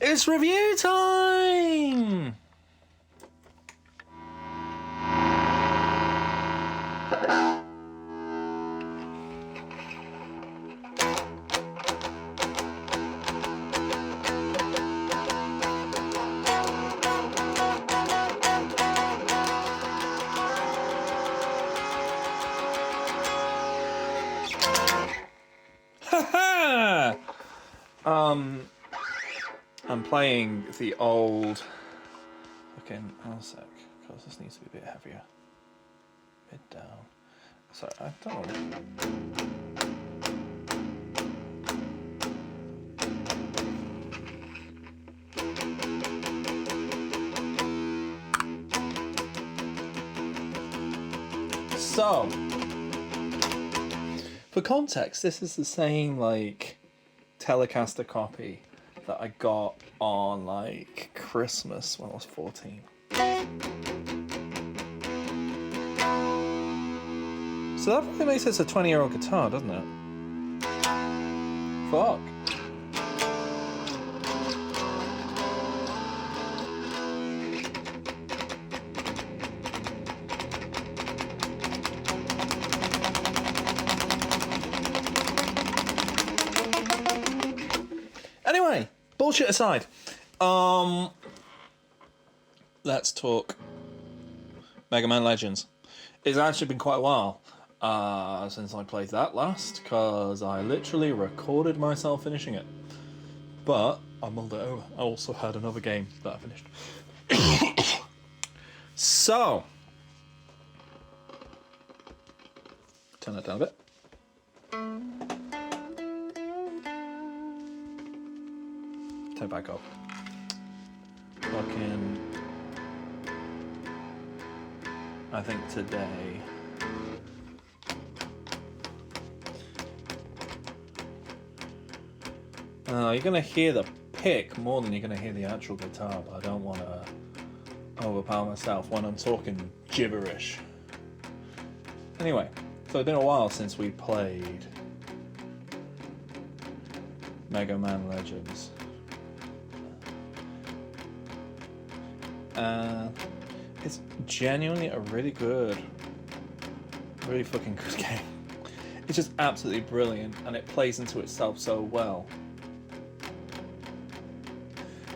It's review time! Haha! I'm playing the old... Fucking... one sec, because this needs to be a bit heavier. Mid down. Sorry, I don't know. So, for context, this is the same, like, Telecaster copy that I got on, like, Christmas when I was 14. So that probably makes this a 20-year-old guitar, doesn't it? Fuck. Anyway, bullshit aside, let's talk Megaman Legends. It's actually been quite a while since I played that last, because I literally recorded myself finishing it. But I mulled it over. I also had another game that I finished. So, turn that down a bit. Turn it back up. Fucking... I think today... you're going to hear the pick more than you're going to hear the actual guitar, but I don't want to overpower myself when I'm talking gibberish. Anyway, so it's been a while since we played Megaman Legends. It's genuinely a really fucking good game. It's just absolutely brilliant, and it plays into itself so well.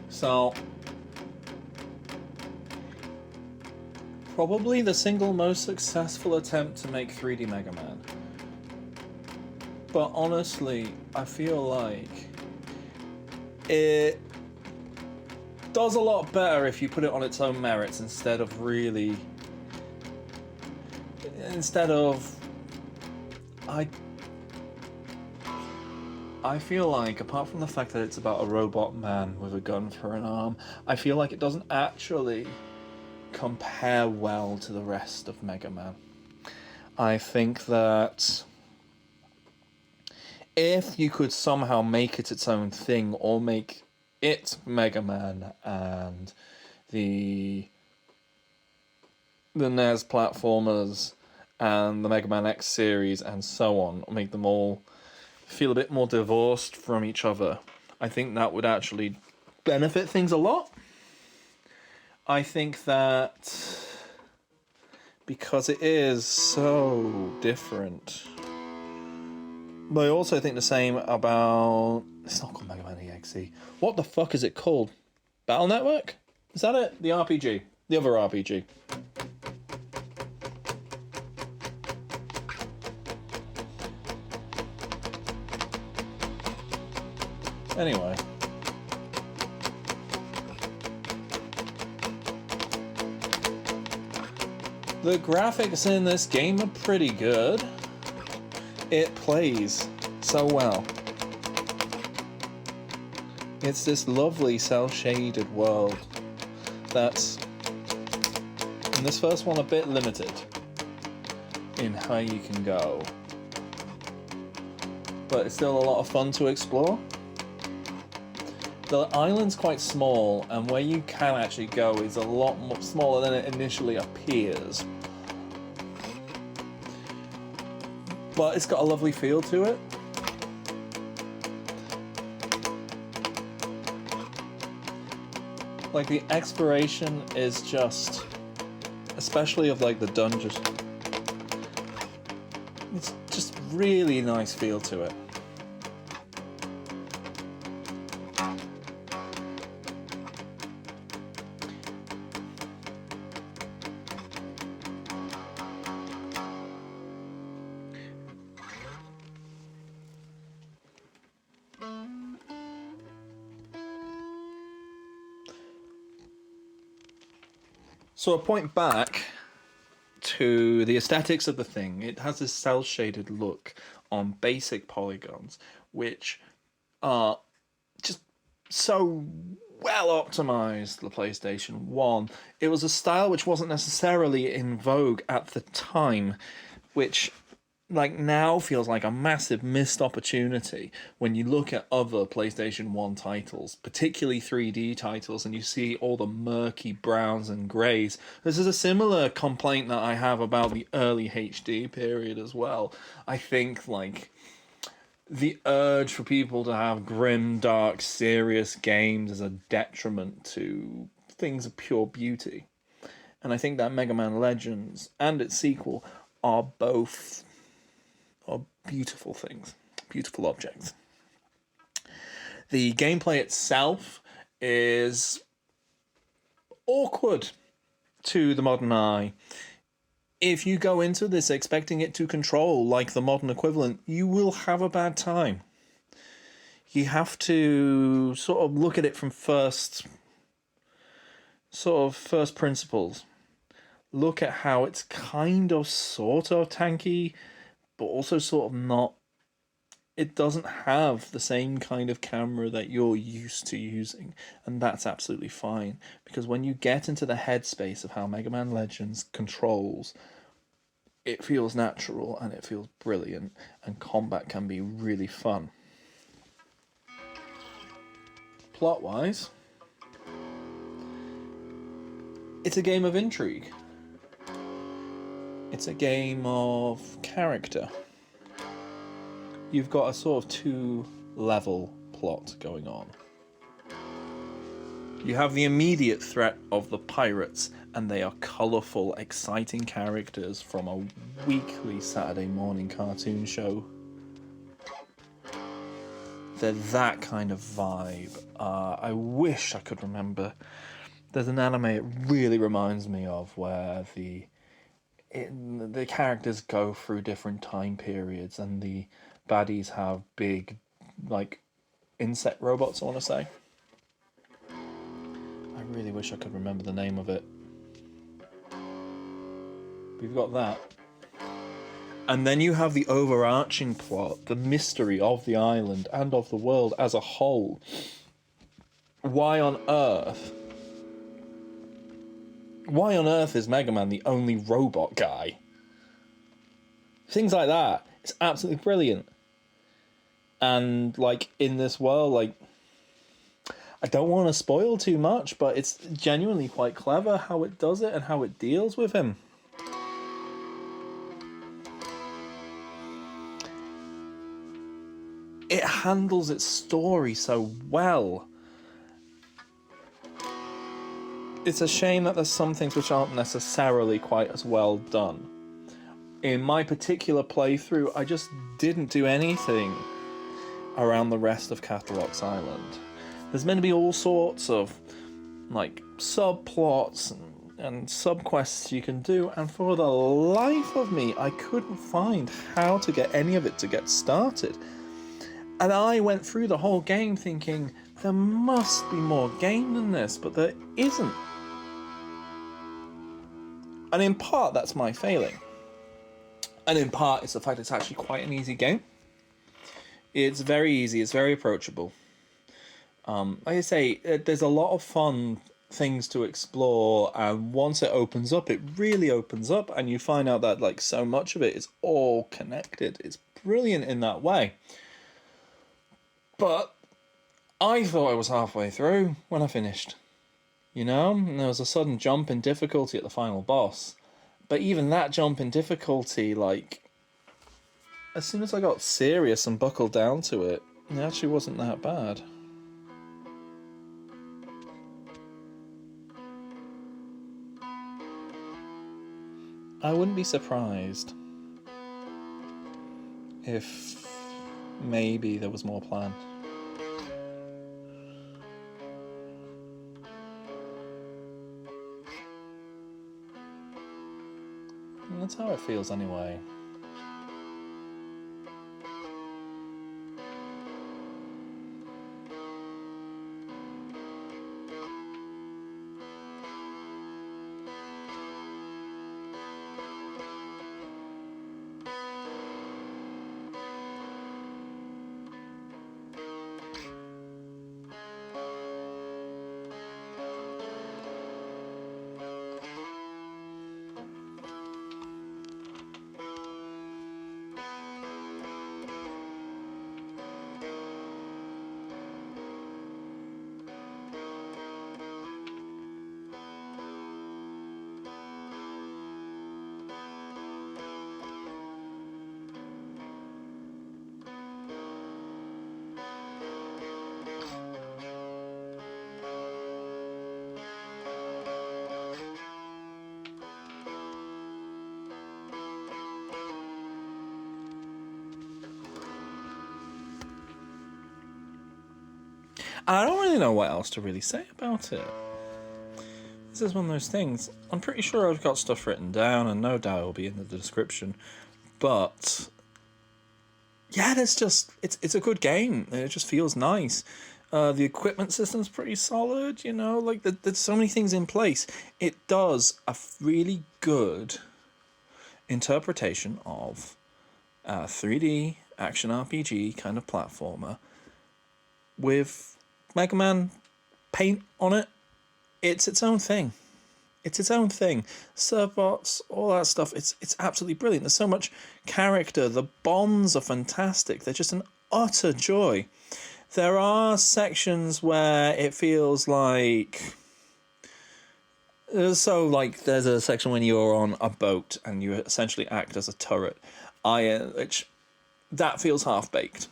So, probably the single most successful attempt to make 3D Mega Man. But honestly, I feel like it does a lot better if you put it on its own merits instead of I feel like, apart from the fact that it's about a robot man with a gun for an arm, I feel like it doesn't actually compare well to the rest of Mega Man. I think that if you could somehow make it its own thing, or make it Mega Man and the NES platformers and the Mega Man X series and so on, make them all feel a bit more divorced from each other, I think that would actually benefit things a lot. I think that because it is so different, but I also think the same about... It's not called Mega Man EXE. What the fuck is it called? Battle Network? Is that it? The RPG. The other RPG. Anyway. The graphics in this game are pretty good. It plays so well. It's this lovely cel-shaded world that's, in this first one, a bit limited in how you can go. But it's still a lot of fun to explore. The island's quite small, and where you can actually go is a lot more smaller than it initially appears. But it's got a lovely feel to it. Like, the exploration is just, especially of like the dungeons, it's just really nice feel to it. So a point back to the aesthetics of the thing, it has this cel-shaded look on basic polygons, which are just so well optimized the PlayStation 1. It was a style which wasn't necessarily in vogue at the time, which like now feels like a massive missed opportunity when you look at other PlayStation 1 titles, particularly 3D titles, and you see all the murky browns and greys. This is a similar complaint that I have about the early HD period as well. I think like the urge for people to have grim, dark, serious games is a detriment to things of pure beauty. And I think that Mega Man Legends and its sequel are both beautiful things, beautiful objects. The gameplay itself is awkward to the modern eye. If you go into this expecting it to control like the modern equivalent, you will have a bad time. You have to sort of look at it from first principles. Look at how it's kind of sort of tanky, but also sort of not. It doesn't have the same kind of camera that you're used to using, and that's absolutely fine, because when you get into the headspace of how Mega Man Legends controls, it feels natural and it feels brilliant, and combat can be really fun. Plot-wise, it's a game of intrigue. It's a game of character. You've got a sort of two-level plot going on. You have the immediate threat of the pirates, and they are colourful, exciting characters from a weekly Saturday morning cartoon show. They're that kind of vibe. I wish I could remember. There's an anime it really reminds me of where the characters go through different time periods, and the baddies have big, like, insect robots, I want to say. I really wish I could remember the name of it. We've got that. And then you have the overarching plot, the mystery of the island and of the world as a whole. Why on earth is Mega Man the only robot guy? Things like that. It's absolutely brilliant. And, like, in this world, like, I don't want to spoil too much, but it's genuinely quite clever how it does it and how it deals with him. It handles its story so well. It's a shame that there's some things which aren't necessarily quite as well done. In my particular playthrough, I just didn't do anything around the rest of Catalox Island. There's meant to be all sorts of like subplots and subquests you can do, and for the life of me, I couldn't find how to get any of it to get started. And I went through the whole game thinking, there must be more game than this, but there isn't. And in part, that's my failing. And in part, it's the fact it's actually quite an easy game. It's very easy, it's very approachable. Like I say, there's a lot of fun things to explore, and once it opens up, it really opens up, and you find out that like so much of it is all connected. It's brilliant in that way. But I thought I was halfway through when I finished. You know, and there was a sudden jump in difficulty at the final boss. But even that jump in difficulty, like, as soon as I got serious and buckled down to it, it actually wasn't that bad. I wouldn't be surprised if maybe there was more planned. And that's how it feels anyway. I don't really know what else to really say about it. This is one of those things. I'm pretty sure I've got stuff written down, and no doubt it'll be in the description. But yeah, it's a good game. It just feels nice. The equipment system's pretty solid. You know, like there's so many things in place. It does a really good interpretation of a 3D action RPG kind of platformer with Mega Man paint on it. It's its own thing. It's its own thing. Servbots, all that stuff. It's absolutely brilliant. There's so much character. The bonds are fantastic. They're just an utter joy. There are sections where it feels like... So, like, there's a section when you're on a boat and you essentially act as a turret. Which that feels half-baked.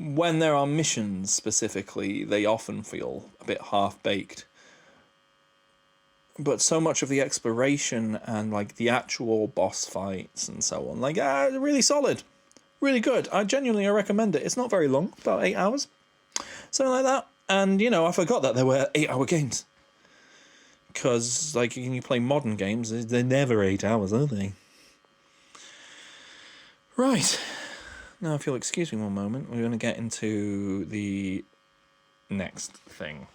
When there are missions specifically, they often feel a bit half-baked. But so much of the exploration and like the actual boss fights and so on, like really solid, really good. I genuinely recommend it. It's not very long, about 8 hours, something like that. And you know, I forgot that there were 8-hour games, because like when you play modern games, they're never 8 hours, are they? Right. Now, if you'll excuse me one moment, we're going to get into the next thing.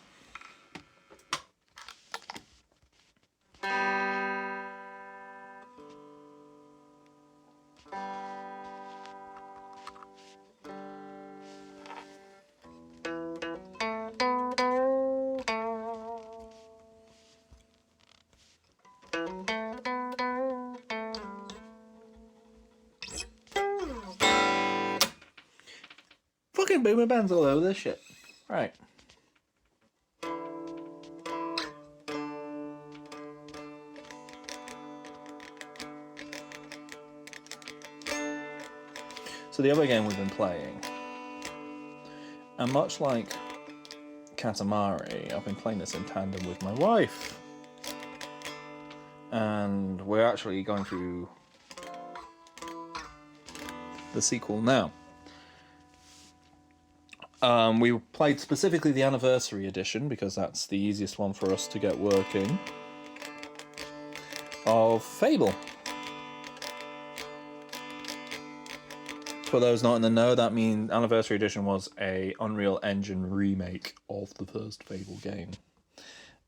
Fucking boomer bands all over this shit. Right. So the other game we've been playing, and much like Katamari, I've been playing this in tandem with my wife. And we're actually going through the sequel now. We played specifically the anniversary edition because that's the easiest one for us to get working, of Fable. For those not in the know, that means anniversary edition was a Unreal Engine remake of the first Fable game.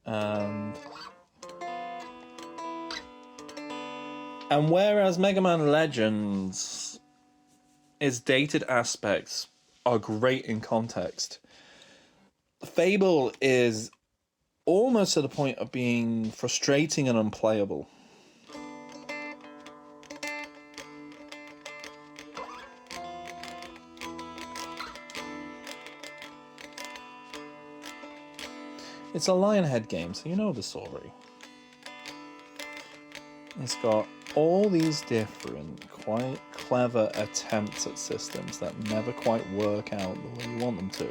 And whereas Megaman Legends, its dated aspects are great in context, Fable is almost to the point of being frustrating and unplayable. It's a Lionhead game, so you know the story. It's got all these different, quite clever attempts at systems that never quite work out the way you want them to.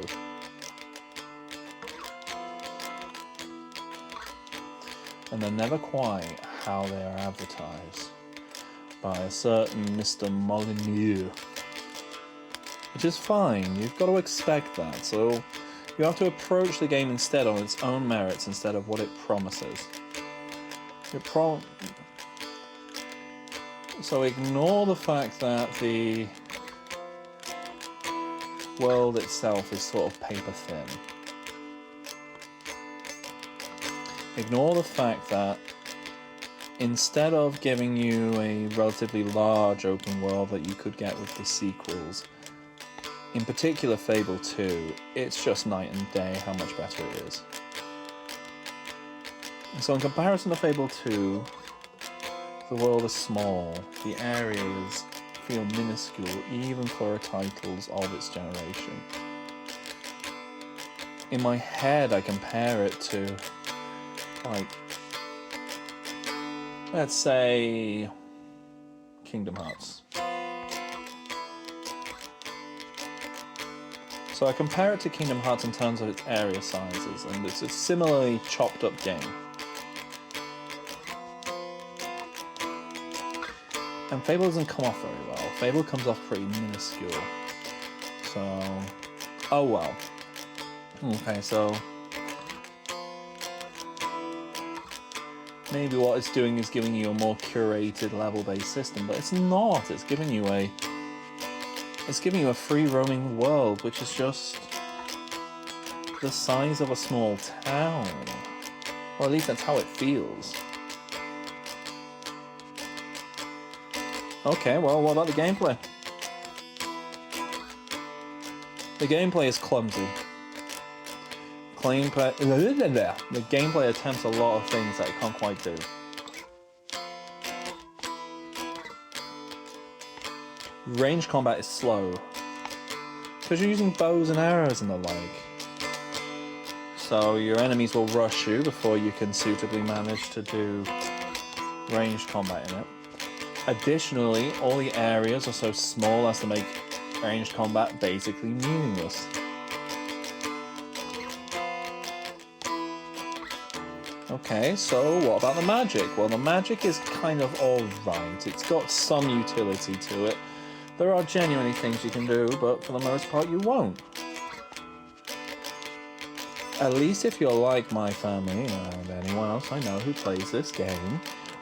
And they're never quite how they are advertised by a certain Mr. Molyneux. Which is fine, you've got to expect that, so you have to approach the game instead on its own merits instead of what it promises. So ignore the fact that the world itself is sort of paper thin. Ignore the fact that instead of giving you a relatively large open world that you could get with the sequels, in particular Fable 2, it's just night and day how much better it is. So in comparison to Fable 2, the world is small, the areas feel minuscule even for titles of its generation. In my head I compare it to, like, let's say Kingdom Hearts. So I compare it to Kingdom Hearts in terms of its area sizes, and it's a similarly chopped up game. And Fable doesn't come off very well. Fable comes off pretty minuscule. So, oh well. Okay, so maybe what it's doing is giving you a more curated level-based system, but it's not. It's giving you a free roaming world, which is just the size of a small town. Or at least that's how it feels. Okay, well, what about the gameplay? The gameplay is clumsy. The gameplay attempts a lot of things that it can't quite do. Range combat is slow, because you're using bows and arrows and the like. So your enemies will rush you before you can suitably manage to do ranged combat in it. Additionally, all the areas are so small as to make ranged combat basically meaningless. Okay, so what about the magic? Well, the magic is kind of alright. It's got some utility to it. There are genuinely things you can do, but for the most part you won't. At least if you're like my family and anyone else I know who plays this game,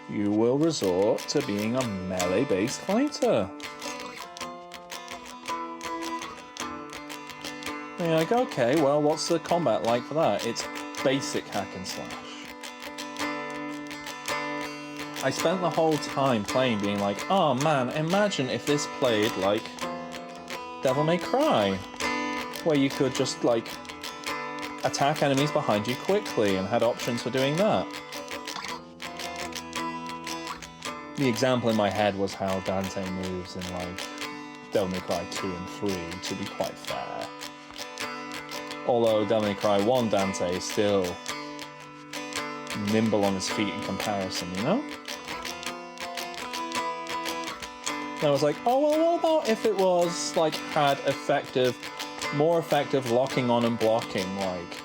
you will resort to being a melee-based fighter. And you're like, okay, well, what's the combat like for that? It's basic hack and slash. I spent the whole time playing being like, oh man, imagine if this played like Devil May Cry, where you could just like attack enemies behind you quickly and had options for doing that. The example in my head was how Dante moves in like Devil May Cry 2 and 3, to be quite fair. Although Devil May Cry 1 Dante is still nimble on his feet in comparison, you know? And I was like, oh well, what about if it was like had more effective locking on and blocking, like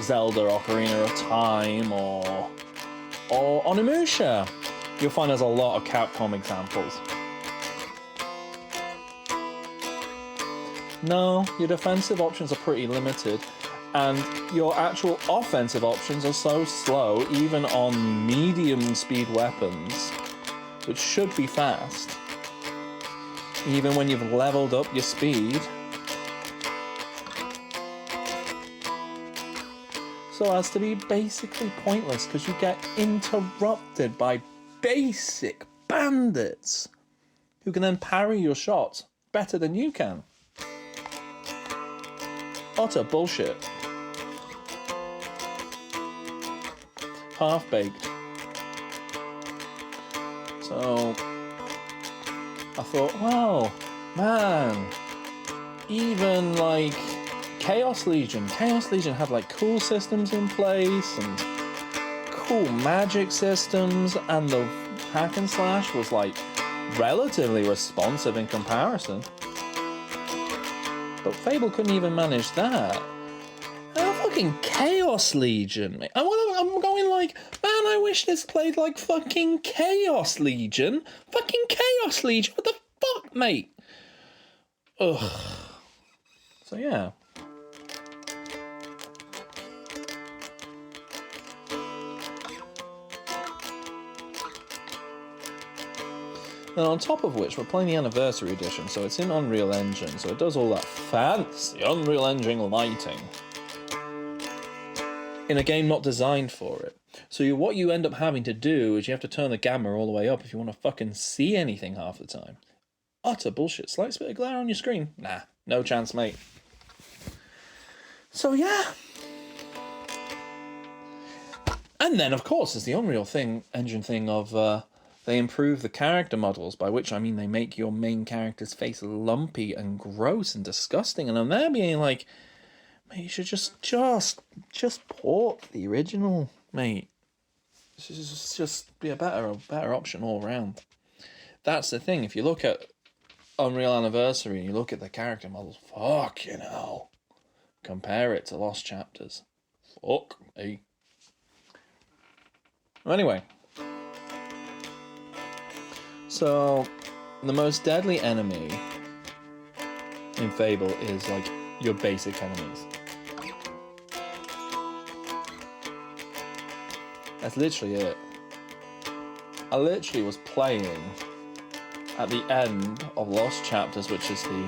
Zelda Ocarina of Time or Onimusha? You'll find there's a lot of Capcom examples. No, your defensive options are pretty limited, and your actual offensive options are so slow, even on medium speed weapons, which should be fast. Even when you've leveled up your speed. So as to be basically pointless, because you get interrupted by basic bandits who can then parry your shots better than you can. Utter bullshit. Half-baked. So I thought, well, man, even like Chaos Legion had like cool systems in place and cool magic systems, and the hack and slash was like relatively responsive in comparison. But Fable couldn't even manage that. And fucking Chaos Legion, mate. I'm going like, man, I wish this played like fucking Chaos Legion. Fucking Chaos Legion, what the fuck, mate? Ugh. So yeah. And on top of which, we're playing the Anniversary Edition, so it's in Unreal Engine, so it does all that fancy Unreal Engine lighting in a game not designed for it. So what you end up having to do is you have to turn the gamma all the way up if you want to fucking see anything half the time. Utter bullshit. Slight bit of glare on your screen? Nah, no chance, mate. So yeah. And then, of course, there's the Unreal Engine thing of... they improve the character models, by which I mean they make your main character's face lumpy and gross and disgusting. And I'm there being like, mate, you should just port the original, mate. Just be a better option all around. That's the thing. If you look at Unreal Anniversary and you look at the character models, fucking hell. Compare it to Lost Chapters. Fuck me. Anyway. So, the most deadly enemy in Fable is, like, your basic enemies. That's literally it. I literally was playing at the end of Lost Chapters, which is the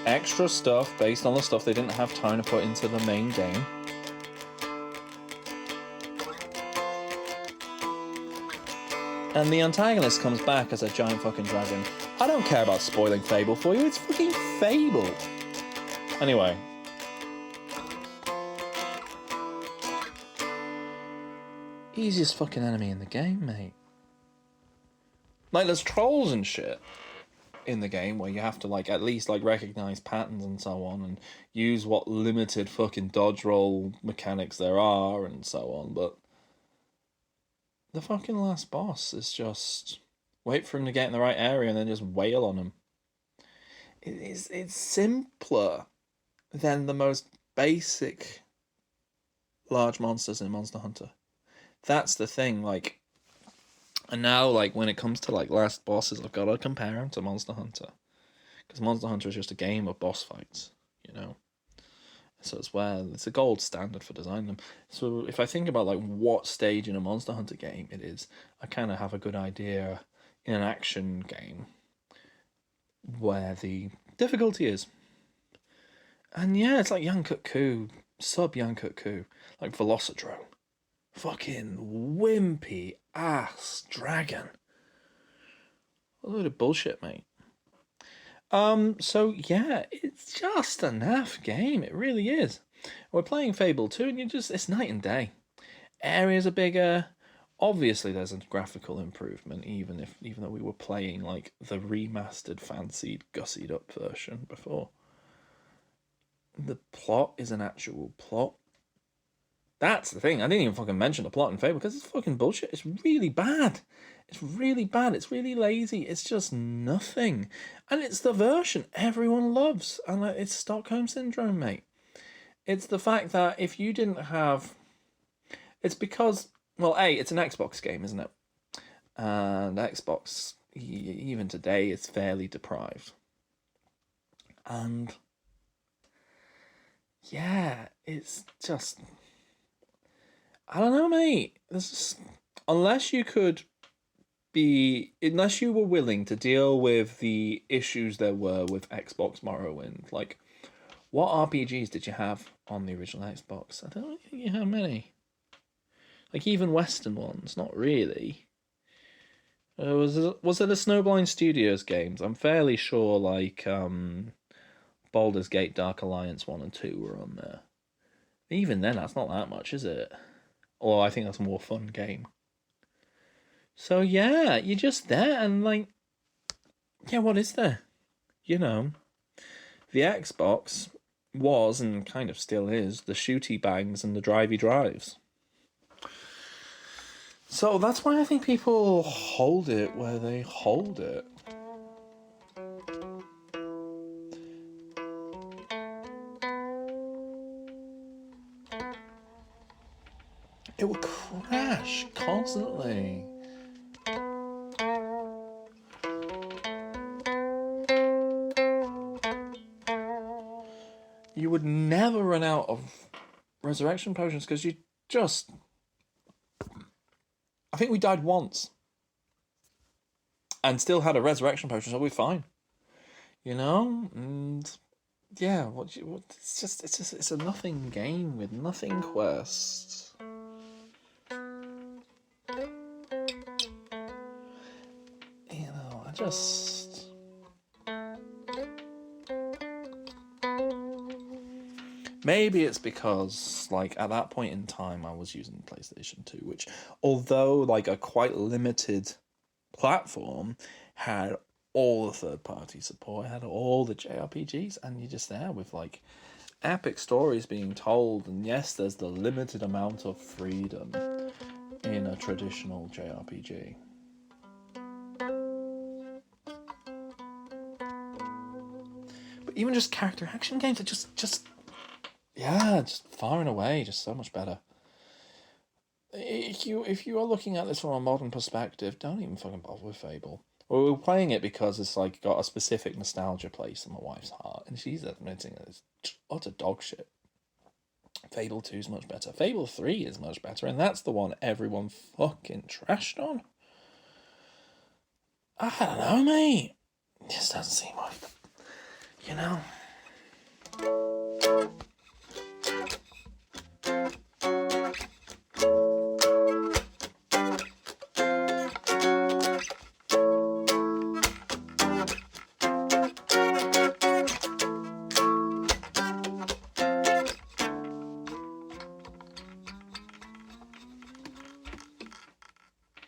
extra stuff based on the stuff they didn't have time to put into the main game. And the antagonist comes back as a giant fucking dragon. I don't care about spoiling Fable for you, it's fucking Fable. Anyway. Easiest fucking enemy in the game, mate. Like, there's trolls and shit in the game where you have to, like, at least, like, recognize patterns and so on and use what limited fucking dodge roll mechanics there are and so on, but the fucking last boss is just wait for him to get in the right area and then just wail on him. It's simpler than the most basic large monsters in Monster Hunter. That's the thing, like, and now, like, when it comes to, like, last bosses, I've got to compare them to Monster Hunter. Because Monster Hunter is just a game of boss fights, you know? So it's a gold standard for designing them. So if I think about, like, what stage in a Monster Hunter game it is, I kind of have a good idea in an action game where the difficulty is. And yeah, it's like Yankut Ku, sub-Yankut Ku, like Velocidrome. Fucking wimpy ass dragon. A load of bullshit, mate. So yeah, it's just a naff game. It really is. We're playing Fable 2 and it's night and day. Areas are bigger. Obviously there's a graphical improvement, even though we were playing like the remastered, fancied, gussied up version before. The plot is an actual plot. That's the thing. I didn't even fucking mention the plot in Fable because it's fucking bullshit. It's really bad. It's really bad. It's really lazy. It's just nothing. And it's the version everyone loves. And it's Stockholm Syndrome, mate. It's the fact that if you didn't have... It's because... Well, it's an Xbox game, isn't it? And Xbox, even today, is fairly deprived. And... yeah, it's just... I don't know, mate. Unless you were willing to deal with the issues there were with Xbox Morrowind, like, what RPGs did you have on the original Xbox? I don't think you had many. Like, even Western ones, not really. Was it the Snowblind Studios games? I'm fairly sure, like, Baldur's Gate Dark Alliance 1 and 2 were on there. Even then, that's not that much, is it? Or I think that's a more fun game. So yeah, you're just there and like, yeah, what is there? You know, the Xbox was and kind of still is the shooty bangs and the drivey drives. So that's why I think people hold it where they hold it. It it would crash constantly. You would never run out of resurrection potions because you just... I think we died once and still had a resurrection potion, so we're fine. You know? And yeah, it's a nothing game with nothing quests. You know, I just... Maybe it's because, like, at that point in time I was using PlayStation 2, which, although, like, a quite limited platform, had all the third-party support, had all the JRPGs, and you're just there with, like, epic stories being told, and yes, there's the limited amount of freedom in a traditional JRPG. But even just character action games are just far and away, just so much better. If you are looking at this from a modern perspective, don't even fucking bother with Fable. Well, we're playing it because it's like got a specific nostalgia place in my wife's heart, and she's admitting that it's utter dog shit. Fable 2 is much better. Fable 3 is much better, and that's the one everyone fucking trashed on. I don't know, mate. It just doesn't seem like, you know.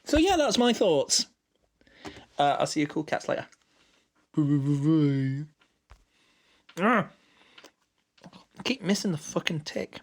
So yeah, that's my thoughts. I'll see you cool cats later. I keep missing the fucking tick.